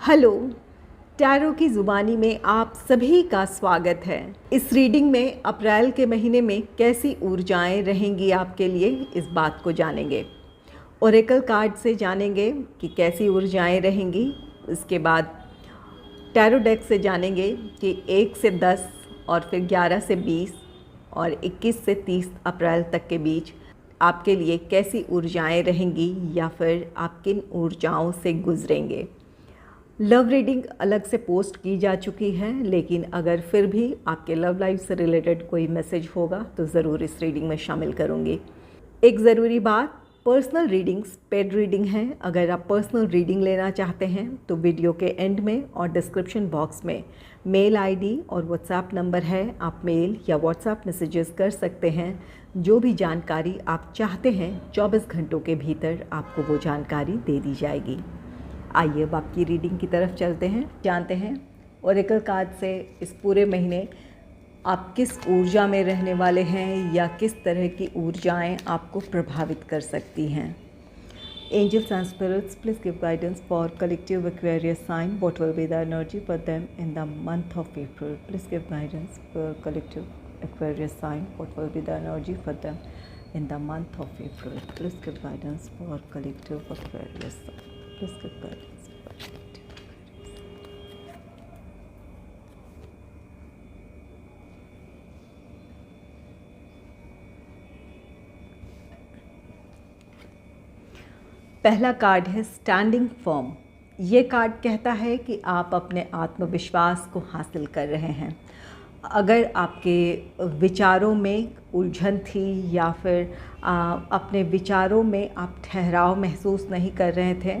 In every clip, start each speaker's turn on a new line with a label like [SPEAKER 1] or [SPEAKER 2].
[SPEAKER 1] Hello. Tarot की ज़ुबानी में आप सभी का स्वागत है। इस रीडिंग में अप्रैल के महीने में कैसी ऊर्जाएं रहेंगी आपके लिए, इस बात को जानेंगे। ओरेकल कार्ड से जानेंगे कि कैसी ऊर्जाएं रहेंगी। इसके बाद टैरो डेक से जानेंगे कि 1 से 10 और फिर 11 से 20 और 21 से 30 अप्रैल तक के बीच आपके लिए कैसी ऊर्जाएं रहेंगी या फिर आप किन ऊर्जाओं से गुजरेंगे। लव रीडिंग अलग से पोस्ट की जा चुकी है, लेकिन अगर फिर भी आपके लव लाइफ से रिलेटेड कोई मैसेज होगा तो ज़रूर इस रीडिंग में शामिल करूँगी। एक ज़रूरी बात, पर्सनल रीडिंग्स पेड रीडिंग है। अगर आप पर्सनल रीडिंग लेना चाहते हैं तो वीडियो के एंड में और डिस्क्रिप्शन बॉक्स में मेल आईडी और व्हाट्सएप नंबर है, आप मेल या व्हाट्सएप मैसेजेस कर सकते हैं। जो भी जानकारी आप चाहते हैं 24 घंटों के भीतर आपको वो जानकारी दे दी जाएगी। आइए अब आपकी रीडिंग की तरफ चलते हैं, जानते हैं ओरेकल कार्ड से इस पूरे महीने आप किस ऊर्जा में रहने वाले हैं या किस तरह की ऊर्जाएं आपको प्रभावित कर सकती हैं। Angels and spirits, please give guidance for collective Aquarius sign. What will be the energy for them in the month of April. Please give guidance for collective Aquarius sign. What will be the energy for them in the month of April. Please give guidance for collective Aquarius. Please give guidance for collective Aquarius. पहला card है standing firm. ये card कहता है कि आप अपने आत्मविश्वास को हासिल कर रहे हैं। अगर आपके विचारों में उलझन थी या फिर अपने विचारों में आप ठहराव महसूस नहीं कर रहे थे,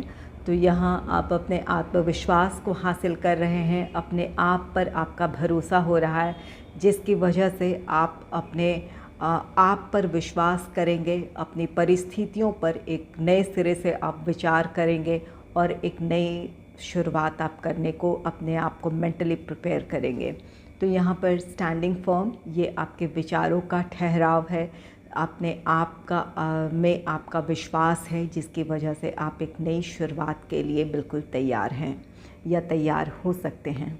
[SPEAKER 1] तो यहाँ आप अपने आत्मविश्वास को हासिल कर रहे हैं। अपने आप पर आपका भरोसा हो रहा है, जिसकी वजह से आप अपने आप पर विश्वास करेंगे। अपनी परिस्थितियों पर एक नए सिरे से आप विचार करेंगे और एक नई शुरुआत आप करने को अपने आप को मेंटली प्रिपेयर करेंगे। तो यहाँ पर स्टैंडिंग फर्म ये आपके विचारों का ठहराव है, अपने आप का में आपका विश्वास है, जिसकी वजह से आप एक नई शुरुआत के लिए बिल्कुल तैयार हैं या तैयार हो सकते हैं।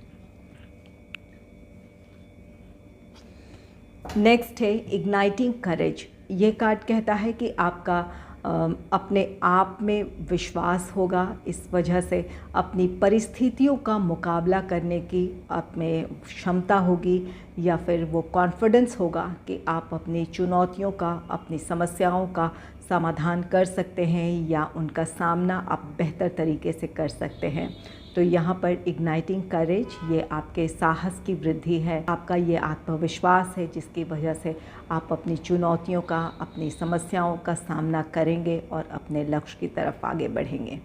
[SPEAKER 1] नेक्स्ट है इग्नाइटिंग करेज। ये कार्ड कहता है कि आपका अपने आप में विश्वास होगा, इस वजह से अपनी परिस्थितियों का मुकाबला करने की आप में क्षमता होगी या फिर वो कॉन्फिडेंस होगा कि आप अपनी चुनौतियों का, अपनी समस्याओं का समाधान कर सकते हैं या उनका सामना आप बेहतर तरीके से कर सकते हैं। तो यहाँ पर इग्नाइटिंग करेज ये आपके साहस की वृद्धि है, आपका ये आत्मविश्वास है, जिसकी वजह से आप अपनी चुनौतियों का, अपनी समस्याओं का सामना करेंगे और अपने लक्ष्य की तरफ आगे बढ़ेंगे।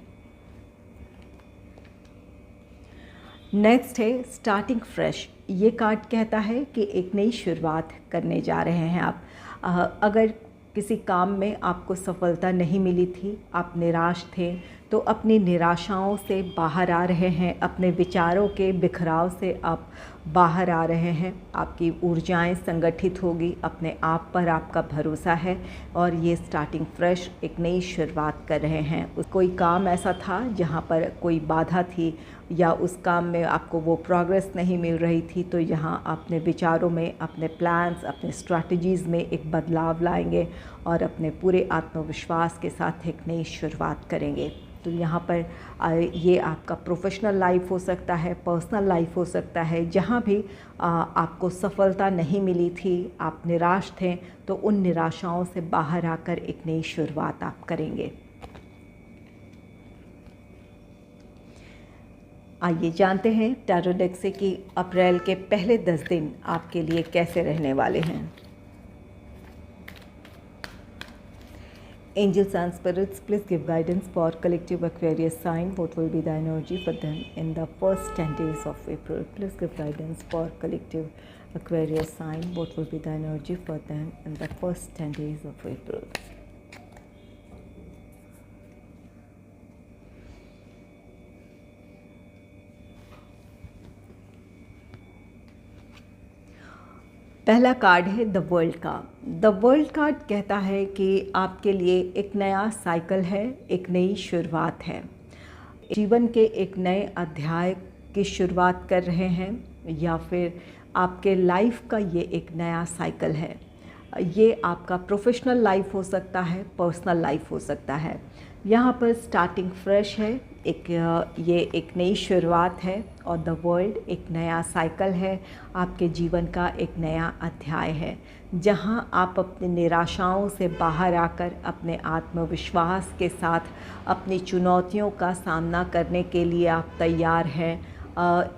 [SPEAKER 1] नेक्स्ट है स्टार्टिंग फ्रेश। ये कार्ड कहता है कि एक नई शुरुआत करने जा रहे हैं आप। अगर किसी काम में आपको सफलता नहीं मिली थी, आप निराश थे, तो अपनी निराशाओं से बाहर आ रहे हैं, अपने विचारों के बिखराव से आप बाहर आ रहे हैं। आपकी ऊर्जाएं संगठित होगी, अपने आप पर आपका भरोसा है और ये स्टार्टिंग फ्रेश एक नई शुरुआत कर रहे हैं। कोई काम ऐसा था जहाँ पर कोई बाधा थी या उस काम में आपको वो प्रोग्रेस नहीं मिल रही थी, तो यहाँ अपने विचारों में, अपने प्लान्स, अपने स्ट्रैटेजीज़ में एक बदलाव लाएंगे और अपने पूरे आत्मविश्वास के साथ एक नई शुरुआत करेंगे। तो यहाँ पर ये आपका प्रोफेशनल लाइफ हो सकता है, पर्सनल लाइफ हो सकता है। जहाँ भी आपको सफलता नहीं मिली थी, आप निराश थे, तो उन निराशाओं से बाहर आकर एक नई शुरुआत आप करेंगे। आइए जानते हैं टैरो डेक से कि अप्रैल के पहले 10 दिन आपके लिए कैसे रहने वाले हैं। Angels and spirits, please give guidance for collective Aquarius sign. What will be the energy for them in the first 10 days of April? Please give guidance for collective Aquarius sign. What will be the energy for them in the first 10 days of April? पहला card है the world का। The world card कहता है कि आपके लिए एक नया साइकिल है, एक नई शुरुआत है। जीवन के एक नए अध्याय की शुरुआत कर रहे हैं, या फिर आपके लाइफ का ये एक नया साइकिल है। ये आपका प्रोफेशनल लाइफ हो सकता है, पर्सनल लाइफ हो सकता है। यहाँ पर स्टार्टिंग फ्रेश है, ये एक नई शुरुआत है, और द वर्ल्ड एक नया साइकिल है, आपके जीवन का एक नया अध्याय है, जहाँ आप अपनी निराशाओं से बाहर आकर अपने आत्मविश्वास के साथ अपनी चुनौतियों का सामना करने के लिए आप तैयार हैं।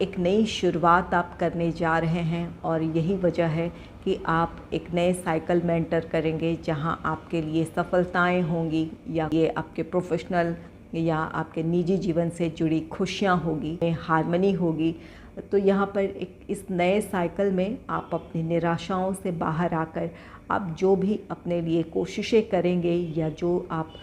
[SPEAKER 1] एक नई शुरुआत आप करने जा रहे हैं, और यही वजह है कि आप एक नए साइकिल में एंटर करेंगे, जहां आपके लिए सफलताएं होंगी, या ये आपके प्रोफेशनल या आपके निजी जीवन से जुड़ी खुशियां होगी, हार्मनी होगी। तो यहाँ पर इस नए साइकिल में आप अपनी निराशाओं से बाहर आकर आप जो भी अपने लिए कोशिशें करेंगे, या जो आप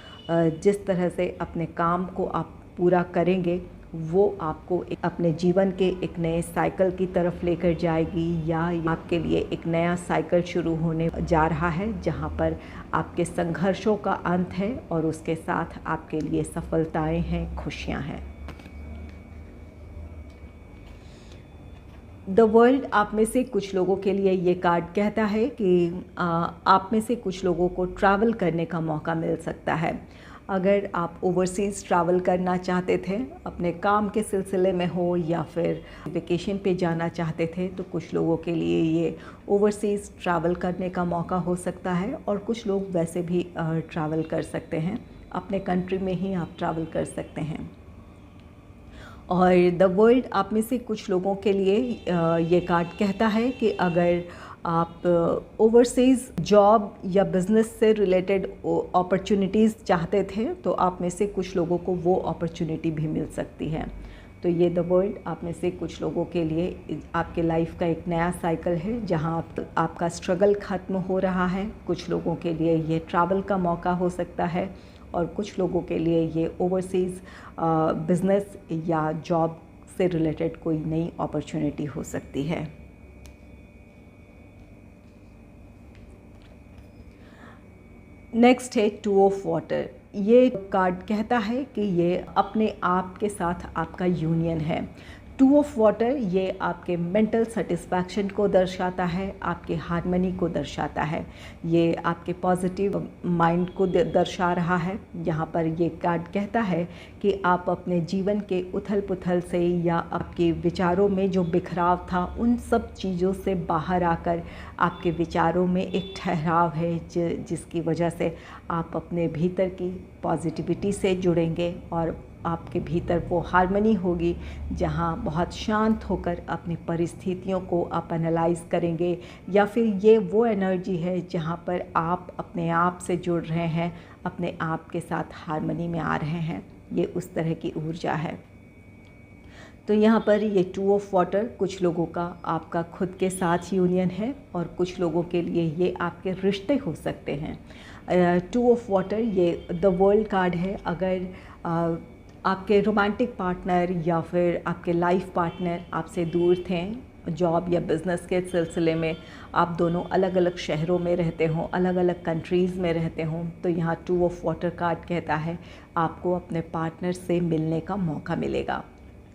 [SPEAKER 1] जिस तरह से अपने काम को आप पूरा करेंगे, वो आपको अपने जीवन के एक नए साइकिल की तरफ लेकर जाएगी, या आपके लिए एक नया साइकिल शुरू होने जा रहा है, जहां पर आपके संघर्षों का अंत है और उसके साथ आपके लिए सफलताएं हैं, खुशियां हैं। द वर्ल्ड आप में से कुछ लोगों के लिए ये कार्ड कहता है कि आप में से कुछ लोगों को ट्रैवल करने का मौका मिल सकता है। अगर आप ओवरसीज़ ट्रैवल करना चाहते थे, अपने काम के सिलसिले में हो या फिर वेकेशन पे जाना चाहते थे, तो कुछ लोगों के लिए ये ओवरसीज़ ट्रैवल करने का मौका हो सकता है। और कुछ लोग वैसे भी ट्रैवल कर सकते हैं, अपने कंट्री में ही आप ट्रैवल कर सकते हैं। और द वर्ल्ड आप में से कुछ लोगों के लिए ये कार्ड कहता है कि अगर आप ओवरसीज़ जॉब या बिज़नेस से रिलेटेड अपॉर्चुनिटीज़ चाहते थे, तो आप में से कुछ लोगों को वो अपॉर्चुनिटी भी मिल सकती है। तो ये द वर्ल्ड आप में से कुछ लोगों के लिए आपके लाइफ का एक नया साइकिल है, जहां आपका स्ट्रगल ख़त्म हो रहा है। कुछ लोगों के लिए ये ट्रैवल का मौका हो सकता है, और कुछ लोगों के लिए ये ओवरसीज़ बिज़नेस या जॉब से रिलेटेड कोई नई अपॉर्चुनिटी हो सकती है। नेक्स्ट है टू ऑफ वाटर। ये कार्ड कहता है कि ये अपने आप के साथ आपका यूनियन है। टू ऑफ वाटर ये आपके मेंटल सेटिस्फैक्शन को दर्शाता है, आपके हार्मनी को दर्शाता है, ये आपके पॉजिटिव माइंड को दर्शा रहा है। यहाँ पर ये कार्ड कहता है कि आप अपने जीवन के उथल पुथल से या आपके विचारों में जो बिखराव था, उन सब चीज़ों से बाहर आकर आपके विचारों में एक ठहराव है, जिसकी वजह से आप अपने भीतर की पॉजिटिविटी से जुड़ेंगे, और आपके भीतर वो हार्मनी होगी, जहाँ बहुत शांत होकर अपनी परिस्थितियों को आप एनालाइज़ करेंगे, या फिर ये वो एनर्जी है जहाँ पर आप अपने आप से जुड़ रहे हैं, अपने आप के साथ हार्मनी में आ रहे हैं। ये उस तरह की ऊर्जा है। तो यहाँ पर ये टू ऑफ वाटर कुछ लोगों का आपका खुद के साथ यूनियन है, और कुछ लोगों के लिए ये आपके रिश्ते हो सकते हैं। टू ऑफ वाटर ये द वर्ल्ड कार्ड है। अगर आपके रोमांटिक पार्टनर या फिर आपके लाइफ पार्टनर आपसे दूर थे, जॉब या बिज़नेस के सिलसिले में आप दोनों अलग अलग शहरों में रहते हों, अलग अलग कंट्रीज़ में रहते हों, तो यहाँ टू ऑफ वाटर कार्ड कहता है आपको अपने पार्टनर से मिलने का मौका मिलेगा।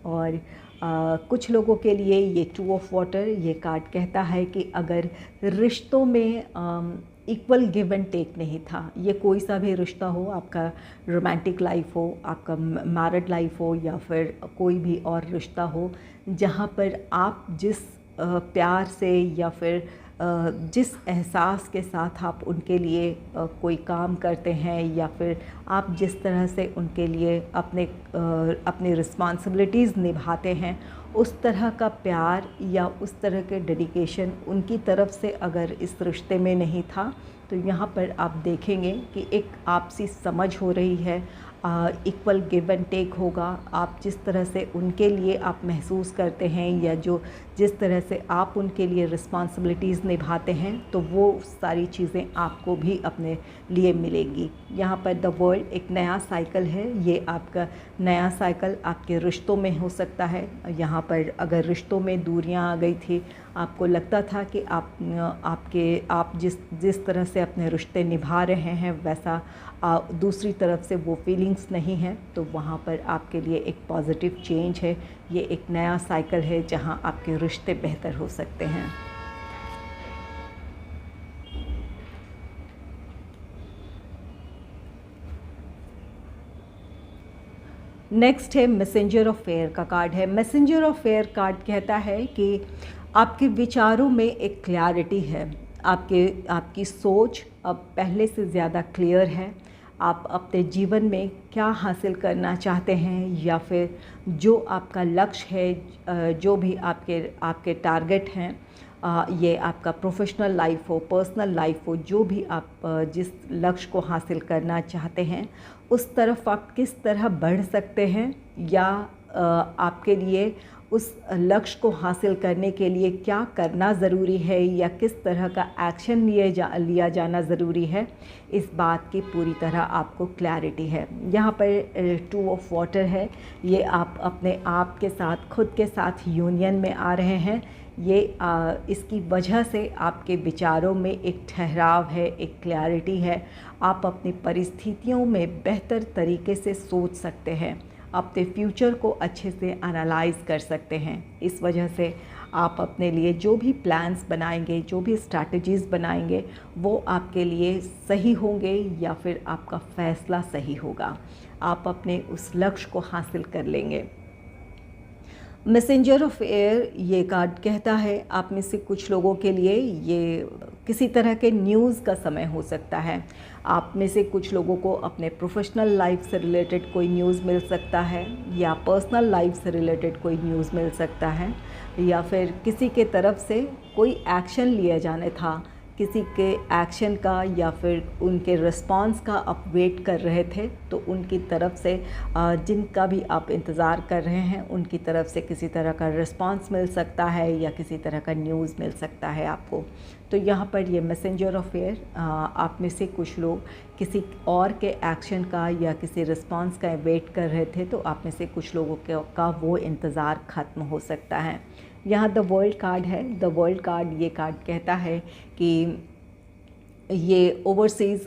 [SPEAKER 1] और कुछ लोगों के लिए ये टू ऑफ वाटर ये कार्ड कहता है कि अगर रिश्तों में इक्वल गिव एंड टेक नहीं था, ये कोई सा भी रिश्ता हो, आपका रोमांटिक लाइफ हो, आपका मैरिड लाइफ हो, या फिर कोई भी और रिश्ता हो, जहाँ पर आप जिस प्यार से या फिर जिस एहसास के साथ आप उनके लिए कोई काम करते हैं, या फिर आप जिस तरह से उनके लिए अपनी रिस्पॉन्सिबिलिटीज़ निभाते हैं, उस तरह का प्यार या उस तरह के डेडिकेशन उनकी तरफ से अगर इस रिश्ते में नहीं था, तो यहाँ पर आप देखेंगे कि एक आपसी समझ हो रही है, इक्वल गिव एंड टेक होगा। आप जिस तरह से उनके लिए आप महसूस करते हैं, या जिस तरह से आप उनके लिए रिस्पॉन्सिबिलिटीज़ निभाते हैं, तो वो सारी चीज़ें आपको भी अपने लिए मिलेंगी। यहाँ पर द वर्ल्ड एक नया साइकिल है। ये आपका नया साइकिल आपके रिश्तों में हो सकता है। यहाँ पर अगर रिश्तों में दूरियाँ आ गई थी, आपको लगता था कि आप जिस तरह से अपने रिश्ते निभा रहे हैं वैसा दूसरी तरफ से वो फीलिंग्स नहीं हैं, तो वहाँ पर आपके लिए एक पॉजिटिव चेंज है। ये एक नया साइकिल है जहाँ आपके रिश्ते बेहतर हो सकते हैं। नेक्स्ट है मैसेंजर ऑफ फेयर का कार्ड है। मैसेंजर ऑफ फेयर कार्ड कहता है कि आपके विचारों में एक क्लैरिटी है, आपकी सोच अब पहले से ज़्यादा क्लियर है। आप अपने जीवन में क्या हासिल करना चाहते हैं या फिर जो आपका लक्ष्य है, जो भी आपके टारगेट हैं, ये आपका प्रोफेशनल लाइफ हो, पर्सनल लाइफ हो, जो भी आप जिस लक्ष्य को हासिल करना चाहते हैं उस तरफ आप किस तरह बढ़ सकते हैं, या आपके लिए उस लक्ष्य को हासिल करने के लिए क्या करना ज़रूरी है या किस तरह का एक्शन लिया जाना ज़रूरी है, इस बात की पूरी तरह आपको क्लैरिटी है। यहाँ पर 2 ऑफ वाटर है। ये आप अपने आप के साथ, खुद के साथ यूनियन में आ रहे हैं। ये इसकी वजह से आपके विचारों में एक ठहराव है, एक क्लैरिटी है। आप अपनी परिस्थितियों में बेहतर तरीके से सोच सकते हैं, अपने फ्यूचर को अच्छे से एनालाइज कर सकते हैं। इस वजह से आप अपने लिए जो भी प्लान्स बनाएंगे, जो भी स्ट्रैटेजीज़ बनाएंगे, वो आपके लिए सही होंगे या फिर आपका फ़ैसला सही होगा। आप अपने उस लक्ष्य को हासिल कर लेंगे। मैसेंजर ऑफ एयर ये कार्ड कहता है आप में से कुछ लोगों के लिए ये किसी तरह के न्यूज़ का समय हो सकता है। आप में से कुछ लोगों को अपने प्रोफेशनल लाइफ से रिलेटेड कोई न्यूज़ मिल सकता है, या पर्सनल लाइफ से रिलेटेड कोई न्यूज़ मिल सकता है, या फिर किसी के तरफ से कोई एक्शन लिया जाने था, किसी के एक्शन का या फिर उनके रिस्पांस का आप वेट कर रहे थे, तो उनकी तरफ से जिनका भी आप इंतज़ार कर रहे हैं उनकी तरफ से किसी तरह का रिस्पांस मिल सकता है या किसी तरह का न्यूज़ मिल सकता है आपको। तो यहाँ पर ये मैसेंजर ऑफ एयर, आप में से कुछ लोग किसी और के एक्शन का या किसी रिस्पांस का वेट कर रहे थे, तो आप में से कुछ लोगों का वो इंतज़ार ख़त्म हो सकता है। यहाँ द वर्ल्ड कार्ड है। द वर्ल्ड कार्ड, ये कार्ड कहता है कि ये ओवरसीज़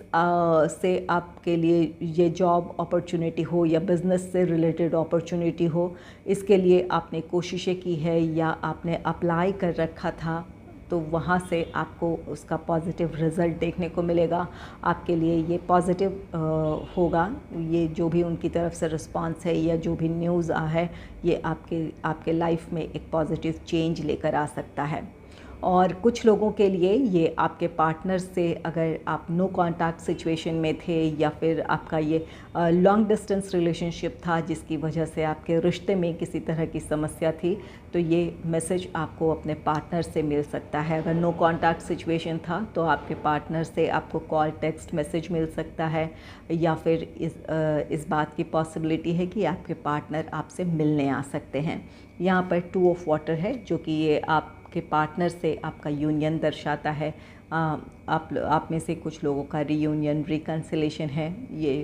[SPEAKER 1] से आपके लिए ये जॉब अपॉर्चुनिटी हो या बिज़नेस से रिलेटेड अपॉर्चुनिटी हो, इसके लिए आपने कोशिशें की है या आपने अप्लाई कर रखा था, तो वहाँ से आपको उसका पॉजिटिव रिज़ल्ट देखने को मिलेगा। आपके लिए ये पॉजिटिव होगा। ये जो भी उनकी तरफ से रिस्पांस है या जो भी न्यूज़ है, ये आपके लाइफ में एक पॉजिटिव चेंज लेकर आ सकता है। और कुछ लोगों के लिए ये आपके पार्टनर से, अगर आप नो कॉन्टैक्ट सिचुएशन में थे या फिर आपका ये लॉन्ग डिस्टेंस रिलेशनशिप था जिसकी वजह से आपके रिश्ते में किसी तरह की समस्या थी, तो ये मैसेज आपको अपने पार्टनर से मिल सकता है। अगर नो कॉन्टैक्ट सिचुएशन था तो आपके पार्टनर से आपको कॉल, टेक्स्ट मैसेज मिल सकता है, या फिर इस बात की पॉसिबिलिटी है कि आपके पार्टनर आपसे मिलने आ सकते हैं। यहाँ पर 2 ऑफ वाटर है, जो कि ये आपके पार्टनर से आपका यूनियन दर्शाता है। आप में से कुछ लोगों का रीयूनियन, रिकन्सिलेशन है। ये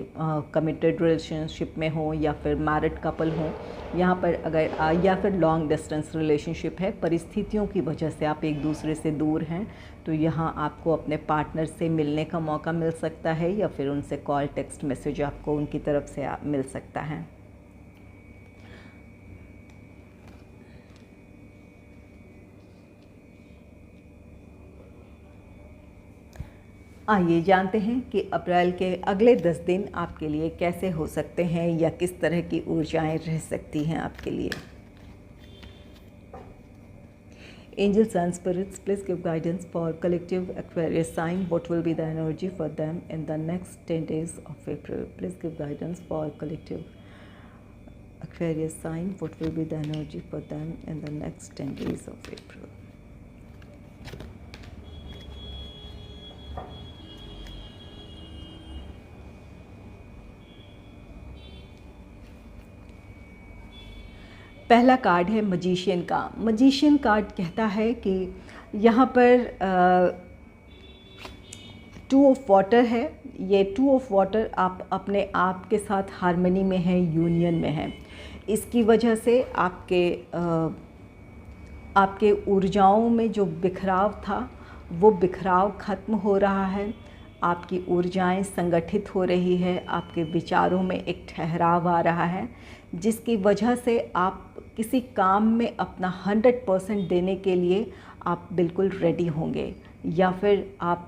[SPEAKER 1] कमिटेड रिलेशनशिप में हो या फिर मैरिड कपल हो, यहाँ पर अगर या फिर लॉन्ग डिस्टेंस रिलेशनशिप है, परिस्थितियों की वजह से आप एक दूसरे से दूर हैं, तो यहाँ आपको अपने पार्टनर से मिलने का मौका मिल सकता है, या फिर उनसे कॉल, टेक्स्ट मैसेज आपको उनकी तरफ से मिल सकता है। आइए जानते हैं कि अप्रैल के अगले 10 दिन आपके लिए कैसे हो सकते हैं या किस तरह की ऊर्जाएं रह सकती हैं आपके लिए। Angels and spirits, please give guidance for collective Aquarius sign. What will be the energy for them in the next 10 days of April? Please give guidance for collective Aquarius sign. What will be the energy for them in the next 10 days of April? पहला card है magician का। Magician card कहता है कि यहाँ पर 2 of water है। ये 2 ऑफ वाटर आप अपने आप के साथ हार्मनी में हैं, यूनियन में हैं। इसकी वजह से आपके आपके ऊर्जाओं में जो बिखराव था वो बिखराव ख़त्म हो रहा है। आपकी ऊर्जाएं संगठित हो रही है, आपके विचारों में एक ठहराव आ रहा है, जिसकी वजह से आप किसी काम में अपना 100% देने के लिए आप बिल्कुल रेडी होंगे, या फिर आप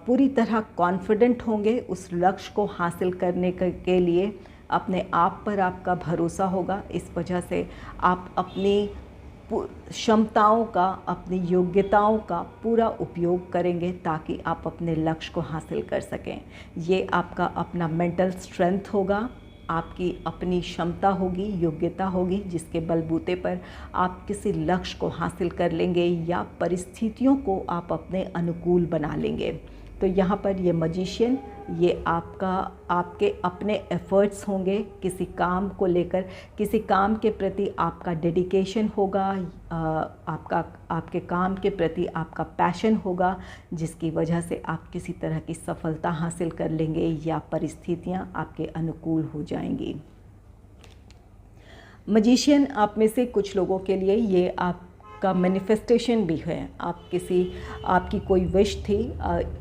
[SPEAKER 1] पूरी तरह कॉन्फिडेंट होंगे उस लक्ष्य को हासिल करने के लिए। अपने आप पर आपका भरोसा होगा। इस वजह से आप अपनी क्षमताओं का, अपनी योग्यताओं का पूरा उपयोग करेंगे ताकि आप अपने लक्ष्य को हासिल कर सकें। ये आपका अपना मेंटल स्ट्रेंथ होगा, आपकी अपनी क्षमता होगी, योग्यता होगी, जिसके बलबूते पर आप किसी लक्ष्य को हासिल कर लेंगे या परिस्थितियों को आप अपने अनुकूल बना लेंगे। तो यहाँ पर ये मजिशियन, ये आपके अपने एफ़र्ट्स होंगे किसी काम को लेकर, किसी काम के प्रति आपका डेडिकेशन होगा, आपके काम के प्रति आपका पैशन होगा, जिसकी वजह से आप किसी तरह की सफलता हासिल कर लेंगे या परिस्थितियाँ आपके अनुकूल हो जाएंगी। मजिशियन आप में से कुछ लोगों के लिए ये आपका मैनिफेस्टेशन भी है। आपकी कोई विश थी,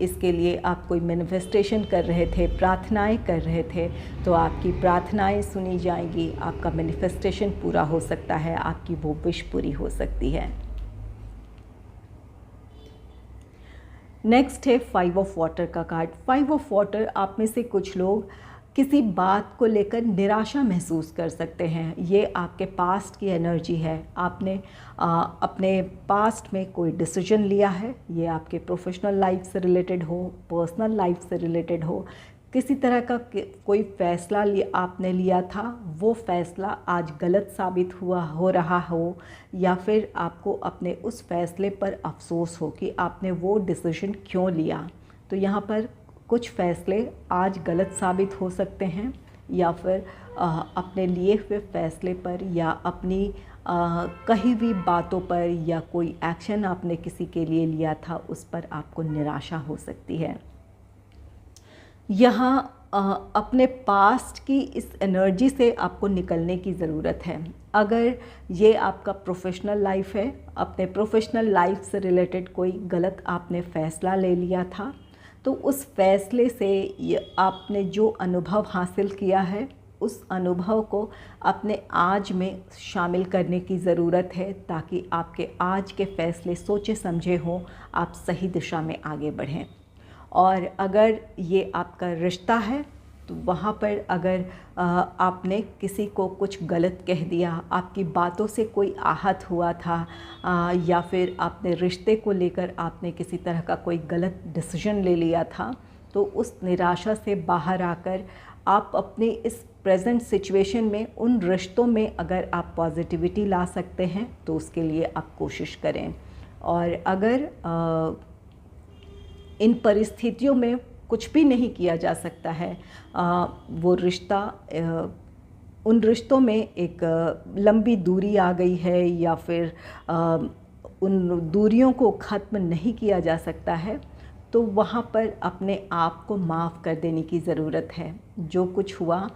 [SPEAKER 1] इसके लिए आप कोई मैनिफेस्टेशन कर रहे थे, प्रार्थनाएं कर रहे थे, तो आपकी प्रार्थनाएं सुनी जाएंगी, आपका मैनिफेस्टेशन पूरा हो सकता है, आपकी वो विश पूरी हो सकती है। नेक्स्ट है 5 ऑफ वाटर का कार्ड। 5 ऑफ वाटर, आप में से कुछ लोग किसी बात को लेकर निराशा महसूस कर सकते हैं। ये आपके पास्ट की एनर्जी है। आपने अपने पास्ट में कोई डिसीजन लिया है, ये आपके प्रोफेशनल लाइफ से रिलेटेड हो, पर्सनल लाइफ से रिलेटेड हो, किसी तरह का कोई फ़ैसला आपने लिया था, वो फ़ैसला आज गलत साबित हो रहा हो, या फिर आपको अपने उस फ़ैसले पर अफसोस हो कि आपने वो डिसीजन क्यों लिया। तो यहाँ पर कुछ फ़ैसले आज गलत साबित हो सकते हैं, या फिर अपने लिए हुए फ़ैसले पर या अपनी कही हुई बातों पर या कोई एक्शन आपने किसी के लिए लिया था उस पर आपको निराशा हो सकती है। यहाँ अपने पास्ट की इस एनर्जी से आपको निकलने की ज़रूरत है। अगर ये आपका प्रोफेशनल लाइफ है, अपने प्रोफेशनल लाइफ से रिलेटेड कोई गलत आपने फ़ैसला ले लिया था, तो उस फ़ैसले से आपने जो अनुभव हासिल किया है, उस अनुभव को अपने आज में शामिल करने की ज़रूरत है, ताकि आपके आज के फ़ैसले सोचे समझे हों, आप सही दिशा में आगे बढ़ें। और अगर ये आपका रिश्ता है, तो वहाँ पर अगर आपने किसी को कुछ गलत कह दिया, आपकी बातों से कोई आहत हुआ था, या फिर आपने रिश्ते को लेकर आपने किसी तरह का कोई गलत डिसीजन ले लिया था, तो उस निराशा से बाहर आकर आप अपने इस प्रेजेंट सिचुएशन में, उन रिश्तों में अगर आप पॉजिटिविटी ला सकते हैं तो उसके लिए आप कोशिश करें। और अगर इन परिस्थितियों में कुछ भी नहीं किया जा सकता है, वो रिश्ता, उन रिश्तों में एक लंबी दूरी आ गई है, या फिर उन दूरियों को ख़त्म नहीं किया जा सकता है, तो वहाँ पर अपने आप को माफ़ कर देने की ज़रूरत है। जो कुछ हुआ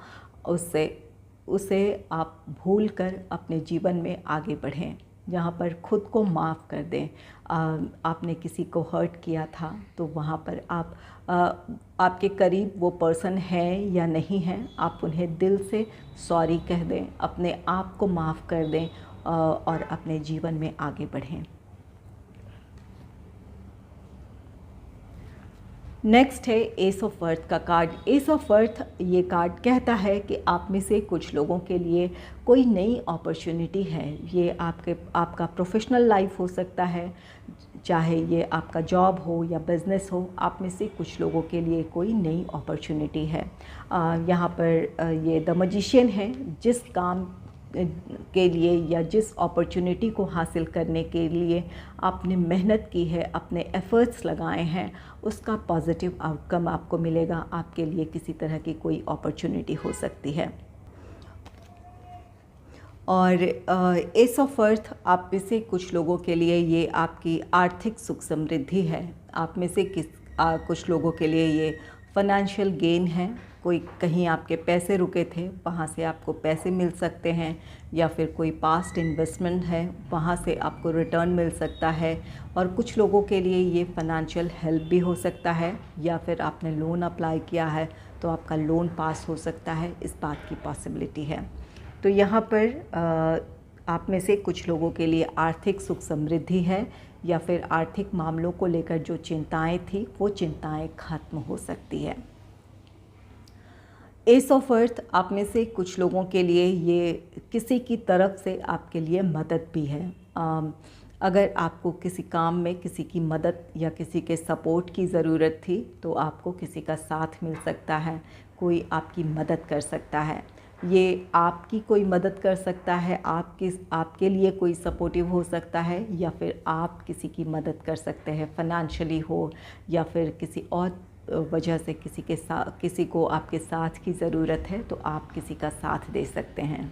[SPEAKER 1] उसे आप भूल कर अपने जीवन में आगे बढ़ें। जहाँ पर खुद को माफ़ कर दें। आपने किसी को हर्ट किया था, तो वहाँ पर आपके करीब वो पर्सन है या नहीं है, आप उन्हें दिल से सॉरी कह दें, अपने आप को माफ़ कर दें और अपने जीवन में आगे बढ़ें। नेक्स्ट है एस ऑफ अर्थ का कार्ड। एस ऑफ अर्थ, ये कार्ड कहता है कि आप में से कुछ लोगों के लिए कोई नई अपॉर्चुनिटी है। ये आपका प्रोफेशनल लाइफ हो सकता है, चाहे ये आपका जॉब हो या बिज़नेस हो, आप में से कुछ लोगों के लिए कोई नई अपॉर्चुनिटी है। यहाँ पर ये द मैजिशियन है। जिस काम के लिए या जिस अपॉर्चुनिटी को हासिल करने के लिए आपने मेहनत की है, अपने एफ़र्ट्स लगाए हैं, उसका पॉजिटिव आउटकम आपको मिलेगा। आपके लिए किसी तरह की कोई अपॉर्चुनिटी हो सकती है। और एस ऑफ अर्थ, आप में से कुछ लोगों के लिए ये आपकी आर्थिक सुख समृद्धि है। आप में से कुछ लोगों के लिए ये फाइनेंशियल गेन है। कोई कहीं आपके पैसे रुके थे, वहाँ से आपको पैसे मिल सकते हैं। या फिर कोई पास्ट इन्वेस्टमेंट है वहाँ से आपको रिटर्न मिल सकता है। और कुछ लोगों के लिए ये फ़ाइनेंशियल हेल्प भी हो सकता है, या फिर आपने लोन अप्लाई किया है तो आपका लोन पास हो सकता है, इस बात की पॉसिबिलिटी है। तो यहाँ पर आप में से कुछ लोगों के लिए आर्थिक सुख समृद्धि है, या फिर आर्थिक मामलों को लेकर जो चिंताएं थी वो चिंताएं खत्म हो सकती है। एस ऑफ अर्थ आप में से कुछ लोगों के लिए ये किसी की तरफ से आपके लिए मदद भी है। अगर आपको किसी काम में किसी की मदद या किसी के सपोर्ट की ज़रूरत थी तो आपको किसी का साथ मिल सकता है, कोई आपकी मदद कर सकता है। ये आपकी कोई मदद कर सकता है, आपके लिए कोई सपोर्टिव हो सकता है, या फिर आप किसी की मदद कर सकते हैं, फाइनेंशियली हो या फिर किसी और वजह से किसी को आपके साथ की ज़रूरत है तो आप किसी का साथ दे सकते हैं।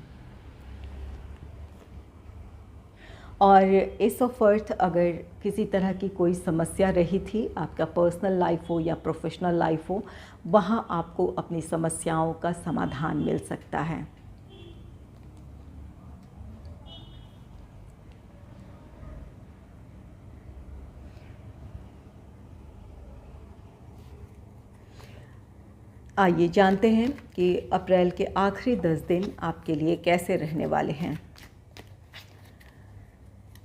[SPEAKER 1] और एस ऑफ अर्थ अगर किसी तरह की कोई समस्या रही थी, आपका पर्सनल लाइफ हो या प्रोफेशनल लाइफ हो, वहाँ आपको अपनी समस्याओं का समाधान मिल सकता है। आइए जानते हैं कि अप्रैल के आखिरी 10 दिन आपके लिए कैसे रहने वाले हैं।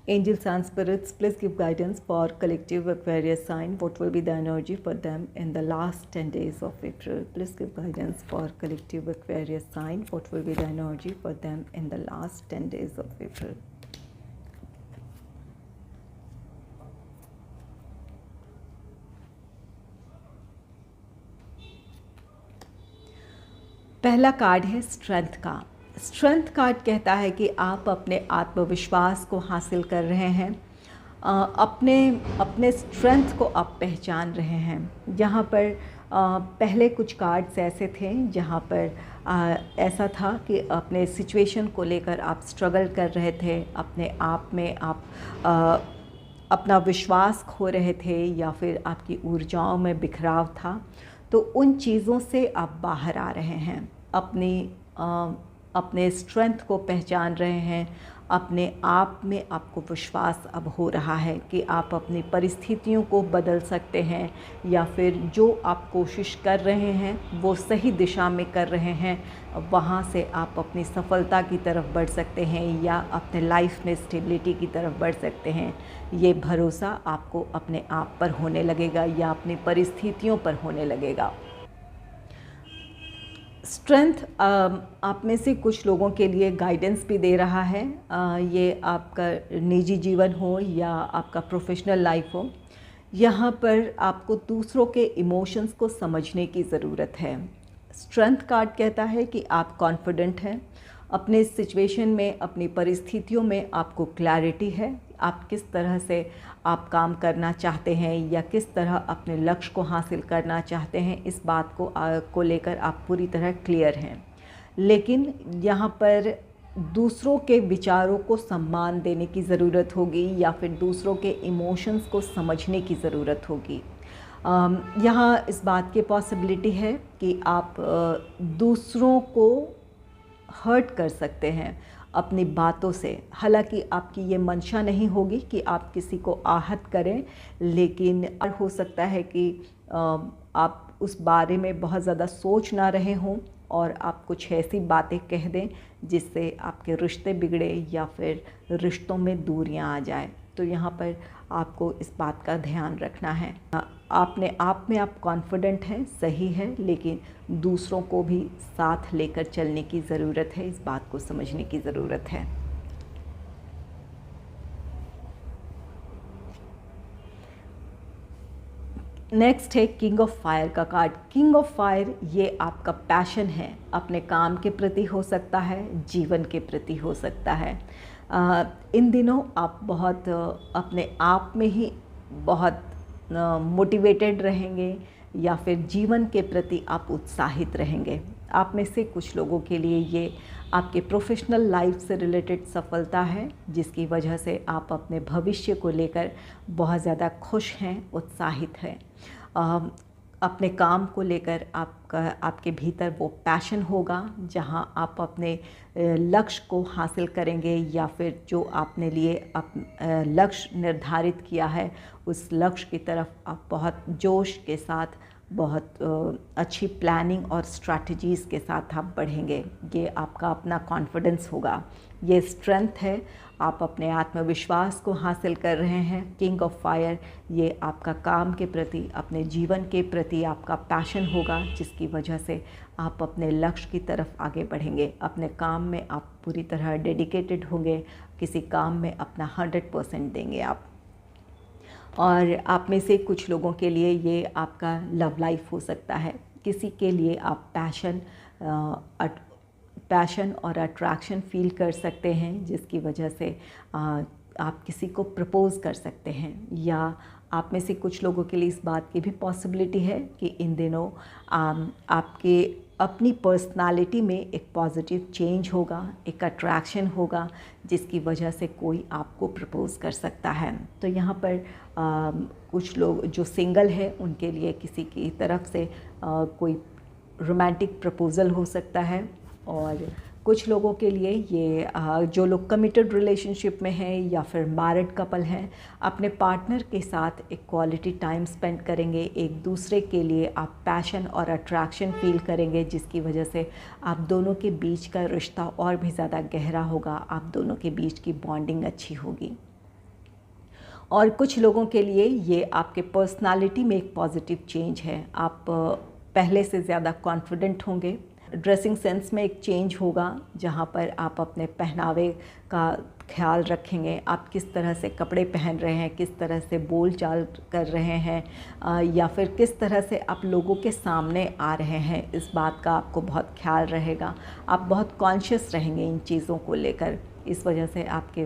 [SPEAKER 1] Angels and spirits, please give guidance for collective Aquarius sign. What will be the energy for them in the last 10 days of April? Please give guidance for collective Aquarius sign. What will be the energy for them in the last 10 days of April? पहला card है strength का। Strength card कहता है कि आप अपने आत्मविश्वास को हासिल कर रहे हैं, अपने स्ट्रेंथ को आप पहचान रहे हैं। यहाँ पर पहले कुछ कार्ड्स ऐसे थे जहाँ पर ऐसा था कि अपने सिचुएशन को लेकर आप स्ट्रगल कर रहे थे, अपने आप में आप अपना विश्वास खो रहे थे, या फिर आपकी ऊर्जाओं में बिखराव था। तो उन चीज़ों से आप बाहर आ रहे हैं, अपने स्ट्रेंथ को पहचान रहे हैं, अपने आप में आपको विश्वास अब हो रहा है कि आप अपनी परिस्थितियों को बदल सकते हैं, या फिर जो आप कोशिश कर रहे हैं वो सही दिशा में कर रहे हैं, वहाँ से आप अपनी सफलता की तरफ बढ़ सकते हैं या अपने लाइफ में स्टेबिलिटी की तरफ बढ़ सकते हैं। ये भरोसा आपको अपने आप पर होने लगेगा या अपनी परिस्थितियों पर होने लगेगा। स्ट्रेंथ आप में से कुछ लोगों के लिए गाइडेंस भी दे रहा है। ये आपका निजी जीवन हो या आपका प्रोफेशनल लाइफ हो, यहाँ पर आपको दूसरों के इमोशंस को समझने की ज़रूरत है। स्ट्रेंथ कार्ड कहता है कि आप कॉन्फिडेंट हैं, अपने सिचुएशन में, अपनी परिस्थितियों में आपको क्लैरिटी है, आप किस तरह से आप काम करना चाहते हैं या किस तरह अपने लक्ष्य को हासिल करना चाहते हैं, इस बात को लेकर आप पूरी तरह क्लियर हैं। लेकिन यहाँ पर दूसरों के विचारों को सम्मान देने की ज़रूरत होगी, या फिर दूसरों के इमोशंस को समझने की ज़रूरत होगी। यहाँ इस बात की पॉसिबिलिटी है कि आप दूसरों को हर्ट कर सकते हैं अपनी बातों से। हालांकि आपकी ये मंशा नहीं होगी कि आप किसी को आहत करें, लेकिन हो सकता है कि आप उस बारे में बहुत ज़्यादा सोच ना रहे हों और आप कुछ ऐसी बातें कह दें जिससे आपके रिश्ते बिगड़े या फिर रिश्तों में दूरियां आ जाए। तो यहाँ पर आपको इस बात का ध्यान रखना है। अपने आप में आप कॉन्फिडेंट हैं, सही है, लेकिन दूसरों को भी साथ लेकर चलने की ज़रूरत है, इस बात को समझने की ज़रूरत है। नेक्स्ट है किंग ऑफ फायर का कार्ड। किंग ऑफ फायर ये आपका पैशन है, अपने काम के प्रति हो सकता है, जीवन के प्रति हो सकता है। इन दिनों आप बहुत अपने आप में ही बहुत मोटिवेटेड रहेंगे या फिर जीवन के प्रति आप उत्साहित रहेंगे। आप में से कुछ लोगों के लिए ये आपके प्रोफेशनल लाइफ से रिलेटेड सफलता है, जिसकी वजह से आप अपने भविष्य को लेकर बहुत ज़्यादा खुश हैं, उत्साहित हैं। अपने काम को लेकर आपके भीतर वो पैशन होगा, जहां आप अपने लक्ष्य को हासिल करेंगे, या फिर जो आपने लिए लक्ष्य निर्धारित किया है उस लक्ष्य की तरफ आप बहुत जोश के साथ, बहुत अच्छी प्लानिंग और स्ट्रैटेजीज़ के साथ आप बढ़ेंगे। ये आपका अपना कॉन्फिडेंस होगा, ये स्ट्रेंथ है, आप अपने आत्मविश्वास को हासिल कर रहे हैं। किंग ऑफ फायर, ये आपका काम के प्रति, अपने जीवन के प्रति आपका पैशन होगा, जिसकी वजह से आप अपने लक्ष्य की तरफ आगे बढ़ेंगे। अपने काम में आप पूरी तरह डेडिकेटेड होंगे, किसी काम में अपना 100% देंगे आप। और आप में से कुछ लोगों के लिए ये आपका लव लाइफ हो सकता है, किसी के लिए आप पैशन और अट्रैक्शन फील कर सकते हैं, जिसकी वजह से आप किसी को प्रपोज़ कर सकते हैं। या आप में से कुछ लोगों के लिए इस बात की भी पॉसिबिलिटी है कि इन दिनों आपके अपनी पर्सनालिटी में एक पॉजिटिव चेंज होगा, एक अट्रैक्शन होगा, जिसकी वजह से कोई आपको प्रपोज़ कर सकता है। तो यहाँ पर कुछ लोग जो सिंगल है उनके लिए किसी की तरफ से कोई रोमांटिक प्रपोज़ल हो सकता है। और कुछ लोगों के लिए ये जो लोग कमिटेड रिलेशनशिप में हैं या फिर मैरिड कपल हैं, अपने पार्टनर के साथ एक क्वालिटी टाइम स्पेंड करेंगे, एक दूसरे के लिए आप पैशन और अट्रैक्शन फील करेंगे, जिसकी वजह से आप दोनों के बीच का रिश्ता और भी ज़्यादा गहरा होगा, आप दोनों के बीच की बॉन्डिंग अच्छी होगी। और कुछ लोगों के लिए ये आपके पर्सनालिटी में एक पॉजिटिव चेंज है, आप पहले से ज़्यादा कॉन्फिडेंट होंगे। ड्रेसिंग सेंस में एक चेंज होगा, जहाँ पर आप अपने पहनावे का ख्याल रखेंगे, आप किस तरह से कपड़े पहन रहे हैं, किस तरह से बोल चाल कर रहे हैं, या फिर किस तरह से आप लोगों के सामने आ रहे हैं, इस बात का आपको बहुत ख्याल रहेगा। आप बहुत कॉन्शियस रहेंगे इन चीज़ों को लेकर। इस वजह से आपके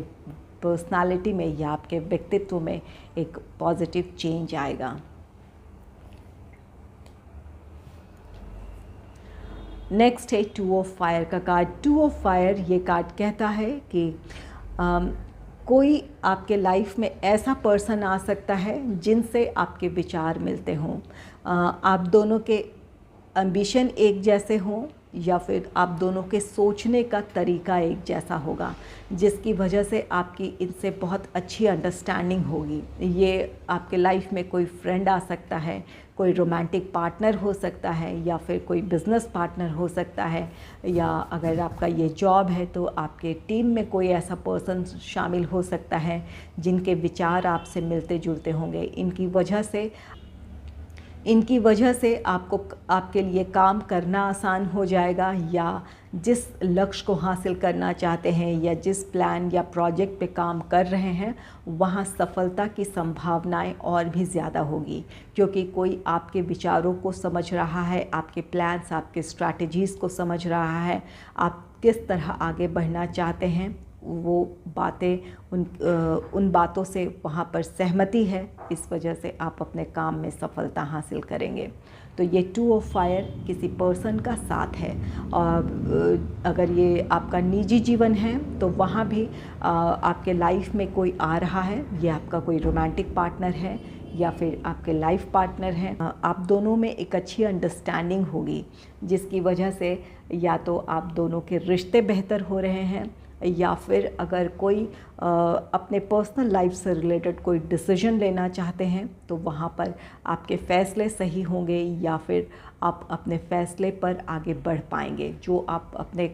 [SPEAKER 1] पर्सनालिटी में या आपके व्यक्तित्व में एक पॉजिटिव चेंज आएगा। नेक्स्ट है 2 ऑफ फायर का कार्ड। 2 ऑफ फायर ये कार्ड कहता है कि कोई आपके लाइफ में ऐसा पर्सन आ सकता है जिनसे आपके विचार मिलते हों, आप दोनों के एम्बिशन एक जैसे हों, या फिर आप दोनों के सोचने का तरीका एक जैसा होगा, जिसकी वजह से आपकी इनसे बहुत अच्छी अंडरस्टैंडिंग होगी। ये आपके लाइफ में कोई फ्रेंड आ सकता है, कोई रोमांटिक पार्टनर हो सकता है, या फिर कोई बिज़नेस पार्टनर हो सकता है, या अगर आपका ये जॉब है तो आपके टीम में कोई ऐसा पर्सन शामिल हो सकता है जिनके विचार आपसे मिलते जुलते होंगे। इनकी वजह से आपके लिए काम करना आसान हो जाएगा, या जिस लक्ष्य को हासिल करना चाहते हैं या जिस प्लान या प्रोजेक्ट पे काम कर रहे हैं, वहाँ सफलता की संभावनाएं और भी ज़्यादा होगी, क्योंकि कोई आपके विचारों को समझ रहा है, आपके प्लान्स, आपके स्ट्रैटेजीज़ को समझ रहा है, आप किस तरह आगे बढ़ना चाहते हैं, वो बातें उन बातों से वहाँ पर सहमति है। इस वजह से आप अपने काम में सफलता हासिल करेंगे। तो ये 2 ऑफ फायर किसी पर्सन का साथ है। और अगर ये आपका निजी जीवन है तो वहाँ भी आपके लाइफ में कोई आ रहा है, ये आपका कोई रोमांटिक पार्टनर है या फिर आपके लाइफ पार्टनर हैं, आप दोनों में एक अच्छी अंडरस्टैंडिंग होगी, जिसकी वजह से या तो आप दोनों के रिश्ते बेहतर हो रहे हैं, या फिर अगर कोई अपने पर्सनल लाइफ से रिलेटेड कोई डिसीजन लेना चाहते हैं तो वहाँ पर आपके फ़ैसले सही होंगे, या फिर आप अपने फ़ैसले पर आगे बढ़ पाएंगे। जो आप अपने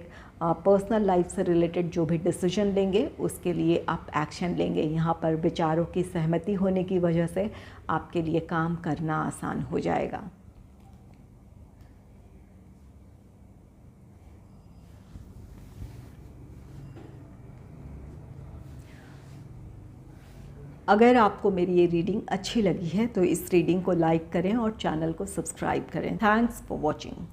[SPEAKER 1] पर्सनल लाइफ से रिलेटेड जो भी डिसीजन लेंगे उसके लिए आप एक्शन लेंगे। यहाँ पर विचारों की सहमति होने की वजह से आपके लिए काम करना आसान हो जाएगा। अगर आपको मेरी ये रीडिंग अच्छी लगी है तो इस रीडिंग को लाइक करें और चैनल को सब्सक्राइब करें। Thanks for watching.